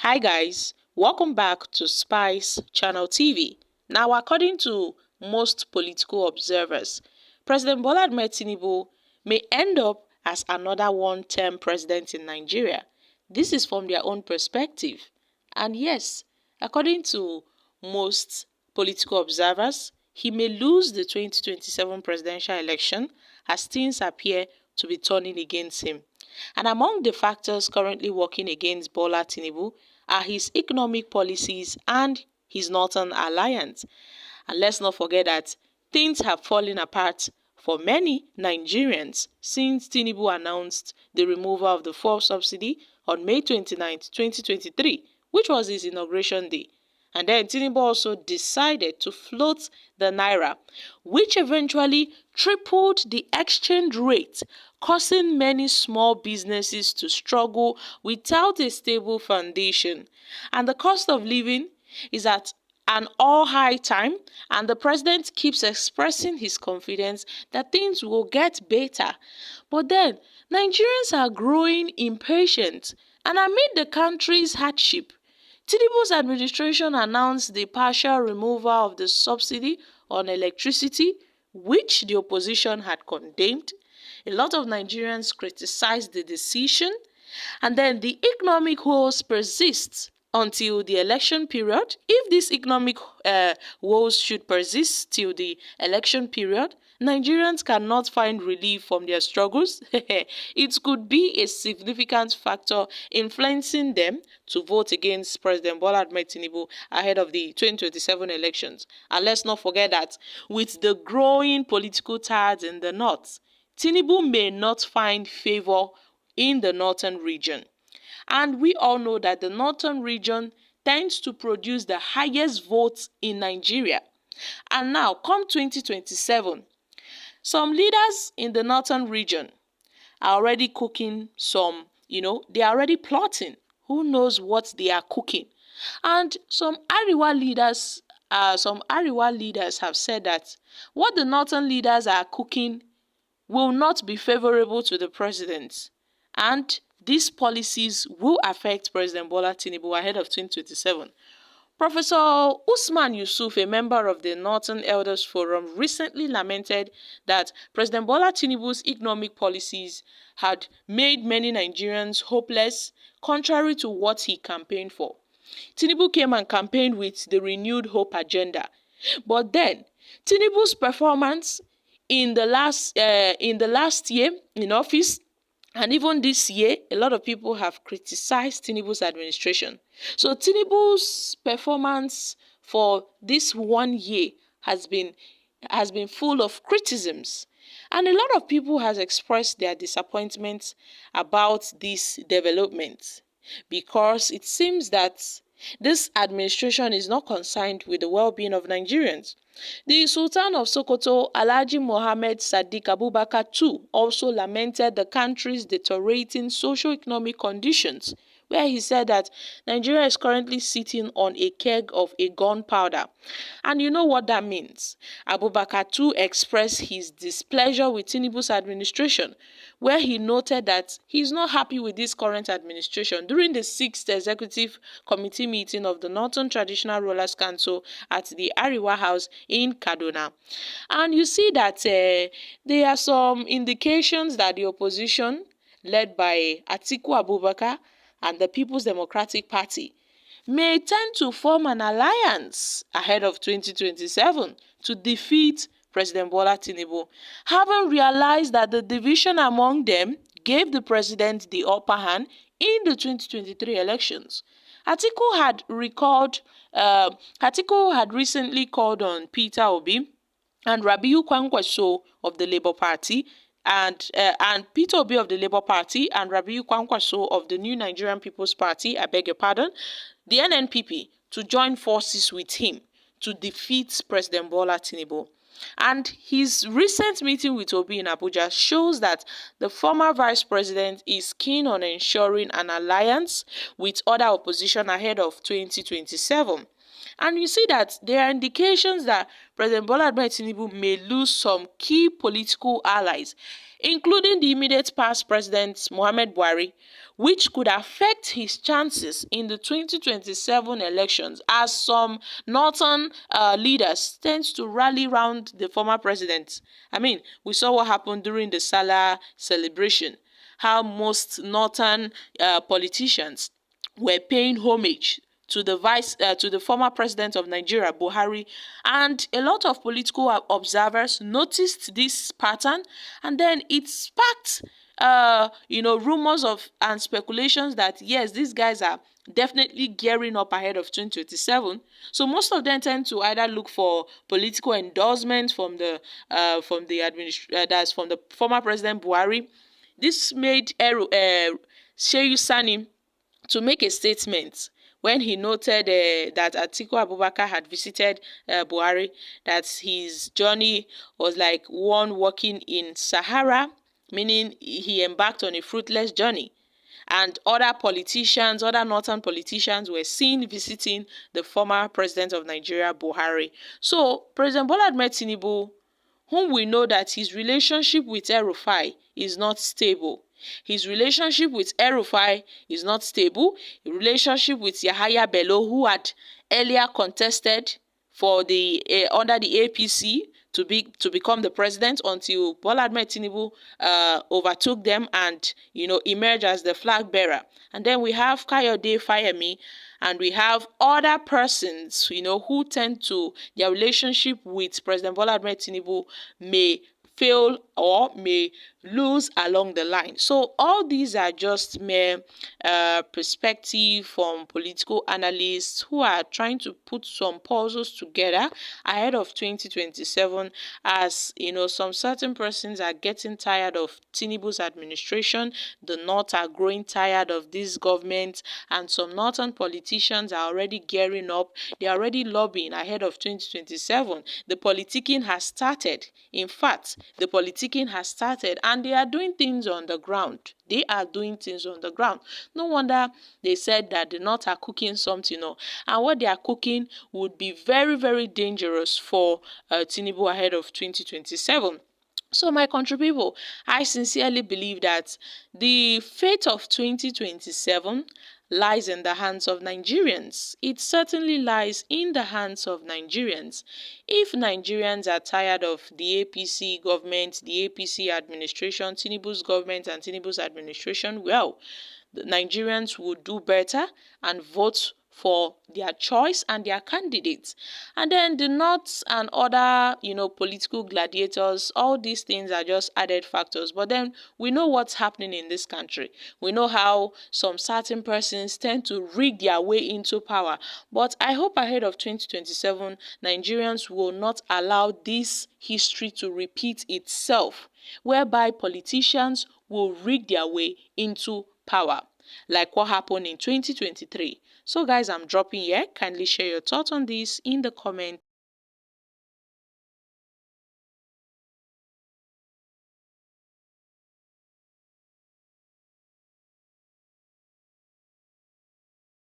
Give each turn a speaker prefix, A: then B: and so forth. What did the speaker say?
A: Hi guys, welcome back to Spice Channel TV. Now, according to most political observers, President Bola Ahmed Tinubu may end up as another one-term president in Nigeria. This is from their own perspective. And yes, according to most political observers, he may lose the 2027 presidential election as things appear to be turning against him. And among the factors currently working against Bola Tinubu are his economic policies and his Northern alliance. And let's not forget that things have fallen apart for many Nigerians since Tinubu announced the removal of the fuel subsidy on May 29, 2023, which was his inauguration day. And then Tinubu also decided to float the naira, which eventually tripled the exchange rate, causing many small businesses to struggle without a stable foundation. And the cost of living is at an all-high time, and the president keeps expressing his confidence that things will get better. But then, Nigerians are growing impatient, and amid the country's hardship, Tinubu's administration announced the partial removal of the subsidy on electricity, which the opposition had condemned. A lot of Nigerians criticized the decision, and then the economic woes persist until the election period. If these economic woes should persist till the election period, Nigerians cannot find relief from their struggles. It could be a significant factor influencing them to vote against President Bola Ahmed Tinubu ahead of the 2027 elections. And let's not forget that with the growing political tides in the north, Tinubu may not find favor in the northern region. And we all know that the northern region tends to produce the highest votes in Nigeria. And now, come 2027, some leaders in the northern region are already cooking they are already plotting. Who knows what they are cooking? And some Ariwa leaders have said that what the northern leaders are cooking will not be favorable to the president. And these policies will affect President Bola Tinubu ahead of 2027. Professor Usman Yusuf, a member of the Northern Elders Forum, recently lamented that President Bola Tinubu's economic policies had made many Nigerians hopeless, contrary to what he campaigned for. Tinubu came and campaigned with the renewed hope agenda. But then, Tinubu's performance in the last year in office, and even this year, a lot of people have criticized Tinubu's administration. So Tinubu's performance for this 1 year has been full of criticisms. And a lot of people has expressed their disappointment about this development because it seems that this administration is not concerned with the well-being of Nigerians. The Sultan of Sokoto, Alhaji Mohammed Sadiq Abubakar too, also lamented the country's deteriorating socio-economic conditions, where he said that Nigeria is currently sitting on a keg of a gunpowder. And you know what that means. Abubakar too expressed his displeasure with Tinubu's administration, where he noted that he is not happy with this current administration during the 6th Executive Committee meeting of the Northern Traditional Rulers Council at the Ariwa House in Kaduna. And you see that there are some indications that the opposition, led by Atiku Abubakar and the People's Democratic Party, may tend to form an alliance ahead of 2027 to defeat President Bola Tinubu, having realized that the division among them gave the president the upper hand in the 2023 elections. Atiku had recently called on Peter Obi and Rabiu Kwankwaso of the Labour Party and Peter Obi of the Labour Party and Rabiu Kwankwaso of the New Nigerian People's Party, I beg your pardon, the NNPP, to join forces with him to defeat President Bola Tinubu. And his recent meeting with Obi in Abuja shows that the former vice president is keen on ensuring an alliance with other opposition ahead of 2027. And you see that there are indications that President Bola Ahmed Tinubu may lose some key political allies, including the immediate past President Muhammad Buhari, which could affect his chances in the 2027 elections, as some northern leaders tend to rally round the former president. I mean, we saw what happened during the Salah celebration, how most northern politicians were paying homage to the former president of Nigeria, Buhari, and a lot of political observers noticed this pattern, and then it sparked rumors of and speculations that yes, these guys are definitely gearing up ahead of 2027. So most of them tend to either look for political endorsement from the that's from the former president Buhari. This made Shehu Sani to make a statement when he noted that Atiku Abubakar had visited Buhari, that his journey was like one walking in Sahara, meaning he embarked on a fruitless journey. And other politicians, other northern politicians were seen visiting the former president of Nigeria, Buhari. So President Bola Ahmed Tinubu, whom we know that his relationship with El-Rufai is not stable. His relationship with El-Rufai is not stable. His relationship with Yahaya Bello, who had earlier contested for the under the APC to become the president, until Bola Ahmed Tinubu overtook them and emerged as the flag bearer. And then we have Kayode Fayemi, and we have other persons who tend to, their relationship with President Bola Ahmed Tinubu may fail or may lose along the line. So all these are just mere perspective from political analysts who are trying to put some puzzles together ahead of 2027, as some certain persons are getting tired of Tinubu's administration, the North are growing tired of this government, and some northern politicians are already gearing up. They are already lobbying ahead of 2027. The politicking has started. In fact, the politicking has started, and they are doing things on the ground. They are doing things on the ground. No wonder they said that the North are cooking something up. And what they are cooking would be very, very dangerous for Tinubu ahead of 2027. So my country people, I sincerely believe that the fate of 2027 lies in the hands of Nigerians. It certainly lies in the hands of Nigerians. If Nigerians are tired of the APC government, the APC administration, Tinubu's government and Tinubu's administration, well, the Nigerians would do better and vote for their choice and their candidates. And then the North and other, political gladiators, all these things are just added factors. But then we know what's happening in this country. We know how some certain persons tend to rig their way into power. But I hope ahead of 2027, Nigerians will not allow this history to repeat itself, whereby politicians will rig their way into power, like what happened in 2023. So guys, I'm dropping here. Kindly share your thoughts on this in the comments.